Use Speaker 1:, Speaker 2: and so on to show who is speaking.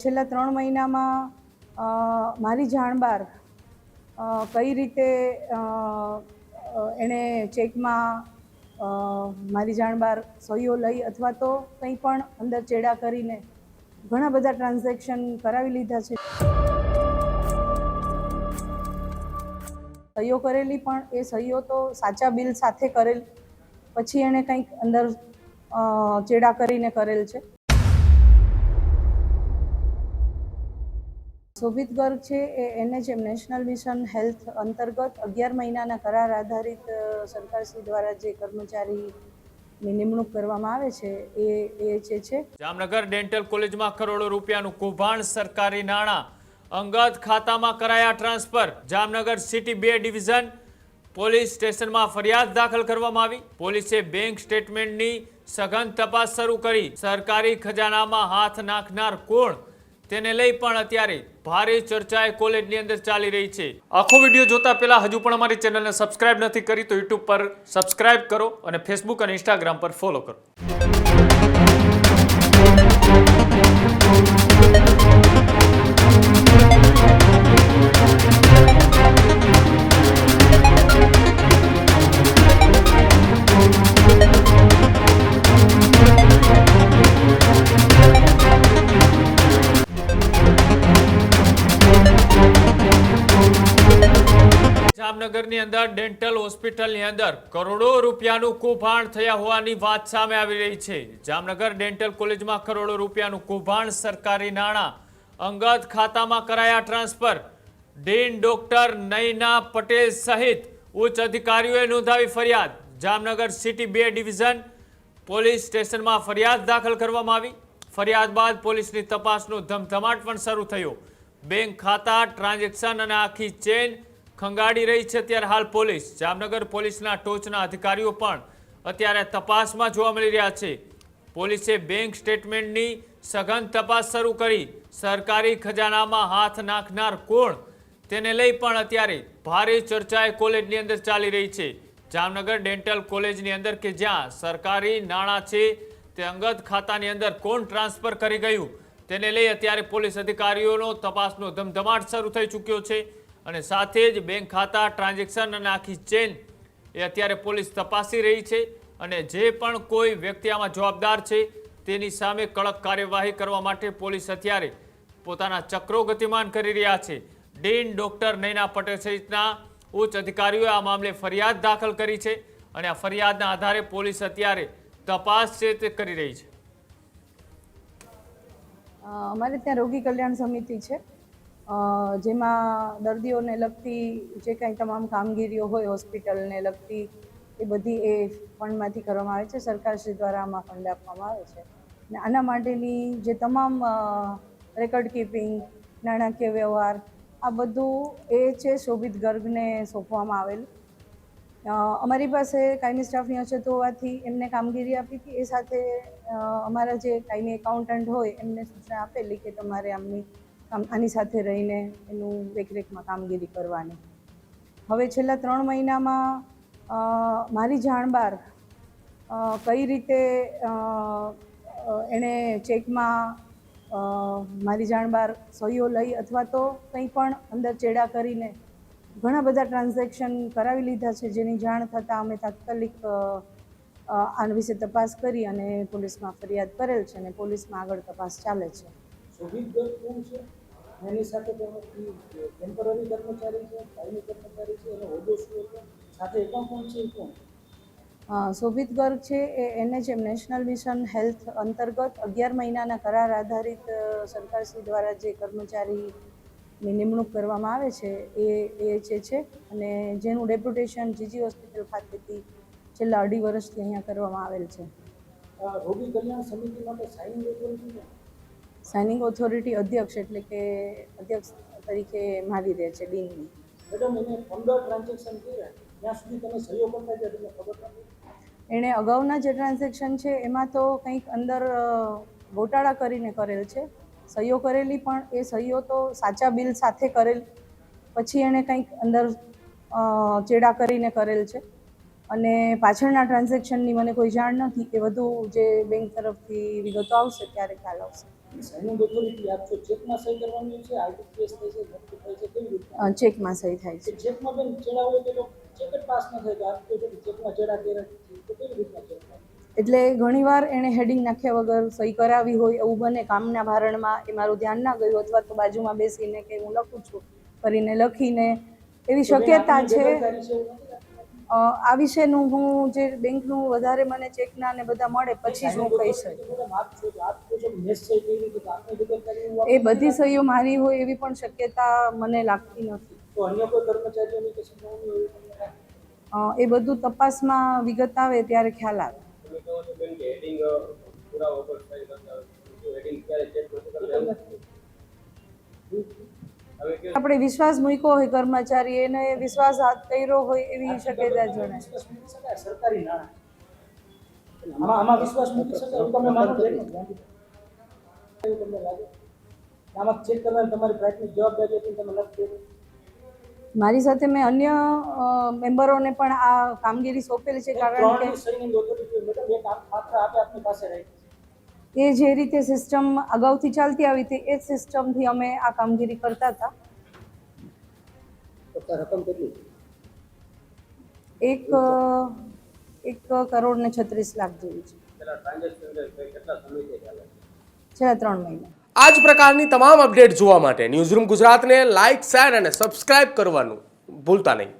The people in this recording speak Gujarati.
Speaker 1: છેલ્લા 3 મહિનામાં મારી જાણ બહાર કઈ રીતે એણે ચેકમાં મારી જાણ બહાર સહીઓ લઈ અથવા તો કંઈ પણ અંદર ચેડા કરીને ઘણા બધા ટ્રાન્ઝેક્શન કરાવી લીધા છે. સહીઓ કરેલી પણ એ સહીઓ તો સાચા બિલ સાથે કરેલ, પછી એણે કંઈક અંદર ચેડા કરીને કરેલ છે. શોભિત ગર્ગ છે એ NHM નેશનલ મિશન હેલ્થ અંતર્ગત 11 મહિનાના કરાર આધારિત સરકારશ્રી દ્વારા જે કર્મચારીની નિમણૂક કરવામાં આવે છે એ છે.
Speaker 2: જામનગર ડેન્ટલ કોલેજમાં કરોડો રૂપિયાનું કૌભાંડ, સરકારી નાણાં અંગત ખાતામાં કરાયા transfer. Jamnagar city 2 division police સ્ટેશનમાં ફરિયાદ દાખલ કરવામાં આવી. પોલીસે બેંક સ્ટેટમેન્ટની સઘન તપાસ શરૂ કરી. સરકારી ખજાનામાં હાથ નાખનાર કોણ, તેને લઈ પણ અત્યારે ભારે ચર્ચા કોલેજની અંદર ચાલી રહી છે. આખો વિડીયો જોતા પહેલા હજુ પણ અમારી ચેનલને સબસ્ક્રાઇબ નથી કરી તો યુટ્યુબ પર સબસ્ક્રાઇબ કરો અને ફેસબુક અને ઇન્સ્ટાગ્રામ પર ફોલો કરો. જામનગરની અંદર ડેન્ટલ હોસ્પિટલની અંદર કરોડો રૂપિયાનું કૌભાંડ થયા હોવાની વાત સામે આવી રહી છે. જામનગર ડેન્ટલ કોલેજમાં કરોડો રૂપિયાનું કૌભાંડ, સરકારી નાણાં અંગત ખાતામાં કરાયા transfer. Dean doctor Nayana Patel સહિત ઉચ્ચ અધિકારીઓએ નોંધાવી ફરિયાદ. જામનગર સિટી 2 ડિવિઝન પોલીસ સ્ટેશનમાં ફરિયાદ દાખલ કરવામાં આવી. ફરિયાદ બાદ પોલીસની તપાસનો ધમધમાટ પણ શરૂ થયો. બેંક ખાતા, ટ્રાન્ઝેક્શન અને આખી ચેન ખંગાળી રહી છે. ત્યારે હાલ પોલીસ, જામનગર પોલીસના ટોચના અધિકારીઓ પણ અત્યારે તપાસમાં જોવા મળી રહ્યા છે. પોલીસે બેંક સ્ટેટમેન્ટની સઘન તપાસ શરૂ કરી. સરકારી ખજાનામાં હાથ નાખનાર કોણ, તેને લઈ પણ અત્યારે ભારે ચર્ચા કોલેજની અંદર ચાલી રહી છે. જામનગર ડેન્ટલ કોલેજની અંદર કે જ્યાં સરકારી નાણાં છે તે અંગત ખાતાની અંદર કોણ ટ્રાન્સફર કરી ગયું, તેને લઈ અત્યારે પોલીસ અધિકારીઓનો તપાસનો ધમધમાટ શરૂ થઈ ચૂક્યો છે. અને સાથે જ બેંક ખાતા, ટ્રાન્ઝેક્શન અને આખી ચેન એ અત્યારે પોલીસ તપાસી રહી છે. અને જે પણ કોઈ વ્યક્તિ આમાં જવાબદાર છે તેની સામે કડક કાર્યવાહી કરવા માટે પોલીસ અત્યારે પોતાના ચક્રો ગતિમાન કરી રહ્યા છે. ડીન ડોક્ટર નયના પટેલ સહિતના ઉચ્ચ અધિકારીઓએ આ મામલે ફરિયાદ દાખલ કરી છે અને આ ફરિયાદના આધારે પોલીસ અત્યારે તપાસ છે તે કરી રહી છે.
Speaker 1: અમારે ત્યાં રોગી કલ્યાણ સમિતિ છે, જેમાં દર્દીઓને લગતી જે કાંઈ તમામ કામગીરીઓ હોય હોસ્પિટલને લગતી એ બધી એ ફંડમાંથી કરવામાં આવે છે. સરકારશ્રી દ્વારા આમાં ફંડ આપવામાં આવે છે અને આના માટેની જે તમામ રેકોર્ડ કીપિંગ, નાણાકીય વ્યવહાર, આ બધું એ છે શોભિત ગર્ગને સોંપવામાં આવેલું. અમારી પાસે કાયમી સ્ટાફની અછત હોવાથી એમને કામગીરી આપી હતી. એ સાથે અમારા જે કાયમી એકાઉન્ટન્ટ હોય એમને સૂચના આપેલી કે તમારે આની સાથે રહીને એનું દેખરેખમાં કામગીરી કરવાની. હવે છેલ્લા 3 મહિનામાં મારી જાણ બહાર કઈ રીતે એણે ચેકમાં મારી જાણ બહાર સહીઓ લઈ અથવા તો કંઈ પણ અંદર ચેડા કરીને ઘણા બધા ટ્રાન્ઝેક્શન કરાવી લીધા છે, જેની જાણ થતાં અમે તાત્કાલિક આના વિશે તપાસ કરી અને પોલીસમાં ફરિયાદ કરેલ છે અને પોલીસમાં આગળ તપાસ ચાલે છે.
Speaker 3: શોભિત ગર્ગ કોણ છે? એની સાથે ટેમ્પરરી કર્મચારી છે, કાયમી કર્મચારી છે, એનો હોદ્દો શું હતો, સાથે એકાઉન્ટ છે કોણ?
Speaker 1: શોભિત ગર્ગ છે એ NHM નેશનલ મિશન હેલ્થ અંતર્ગત 11 મહિનાના કરાર આધારિત સરકારશ્રી દ્વારા જે કર્મચારીની નિમણૂક કરવામાં આવે છે એ છે અને જેનું ડેપ્યુટેશન જીજી હોસ્પિટલ ખાતેથી છેલ્લા 2.5 વર્ષથી અહીંયા કરવામાં આવેલ છે.
Speaker 3: રોગી કલ્યાણ સમિતિ માટે
Speaker 1: સાઇનિંગ ઓથોરિટી અધ્યક્ષ, એટલે કે અધ્યક્ષ તરીકે મારી રહે છે ડીનની.
Speaker 3: મેડમ, એને 15 ટ્રાન્ઝેક્શન કર્યા, ત્યાં સુધી તમે સહીઓ કરતા ગયા, તમને ખબર નથી?
Speaker 1: એણે અગાઉના જે ટ્રાન્ઝેક્શન છે એમાં તો કંઈક અંદર ગોટાળા કરીને કરેલ છે. સહીઓ કરેલી પણ એ સહીઓ તો સાચા બિલ સાથે કરેલ, પછી એણે કંઈક અંદર ચેડા કરીને કરેલ છે અને પાછળના ટ્રાન્ઝેક્શનની મને કોઈ જાણ નથી. એ બધું જે બેંક તરફથી વિગતો આવશે ત્યારે ખ્યાલ આવશે.
Speaker 3: સાઇનિંગ ઓથોરિટી આપશો, ચેકમાં સહી કરવાની છે, આરટીજીએસ થાય છે, નક્કી થાય છે, કેવી રીતે?
Speaker 1: ચેકમાં સહી થાય છે.
Speaker 3: ચેકમાં બેન ચેડા હોય તો ચેક જ પાસ ન થાય, તો આ તો ચેકમાં ચેડા કર્યા તો કેવી રીતના ચેક થાય?
Speaker 1: એટલે ઘણીવાર એણે હેડિંગ નાખ્યા વગર સહી કરાવી હોય એવું બને, કામના ભારણમાં એ મારું ધ્યાન ના ગયું, અથવા તો બાજુમાં બેસીને કે હું લખું છું કરીને લખીને, એવી શક્યતા છે.
Speaker 3: બેદરકારી છે એવું નથી લાગતું?
Speaker 1: આ વિશેનું હું જે બેંકનું વધારે મને ચેકના ને બધા મળે પછી જ હું કહી શકું. એ બધી સહીઓ મારી હોય એવી પણ શક્યતા મને લાગતી નથી.
Speaker 3: તો અન્ય કોઈ કર્મચારીઓની કે સંડોવણી હોય તમને લાગે?
Speaker 1: એ બધું તપાસમાં વિગત આવે ત્યારે ખ્યાલ આવે.
Speaker 4: તમે કહો છો બેન કે હેડિંગ પૂરા વગર સહી કરતા હોય, તો હેડિંગ ક્યારે ચેક નથી કરતા? હવે કે
Speaker 1: આપણે વિશ્વાસ મૂક્યો હોય કર્મચારી, એને વિશ્વાસઘાત કર્યો હોય એવી શક્યતા જણાય.
Speaker 3: વિશ્વાસ મૂકી શકાય? સરકારી નાણાં આમાં વિશ્વાસ મૂકી શકાય એવું તમે માનો છો? એવું તમને લાગે? આમાં ચેક કરવાની તમારી પ્રાથમિક જવાબદારી હતી, તમે નથી કરી?
Speaker 1: મારી સાથે મેં અન્ય મેમ્બરોને પણ આ કામગીરી સોંપેલી છે, કારણ કે
Speaker 3: ત્રણની સૈનિક ઓથોરિટી મેડમ એક માત્ર આપની પાસે રહી છે.
Speaker 1: એ જે રીતે સિસ્ટમ અગાઉથી ચાલતી આવી હતી એ જ સિસ્ટમથી અમે આ કામગીરી કરતા હતા.
Speaker 3: તો રકમ કેટલી?
Speaker 1: 1,36,00,000 જેવી છે.
Speaker 4: પેલા ટ્રાન્ઝેક્શન કેટલા સમયથી ચાલે છે?
Speaker 1: છેલ્લા 3 મહિના.
Speaker 5: આ જ પ્રકારની તમામ અપડેટ જોવા માટે ન્યૂઝરૂમ ગુજરાતને લાઇક, શેર અને સબસ્ક્રાઇબ કરવાનું ભૂલતા નહીં.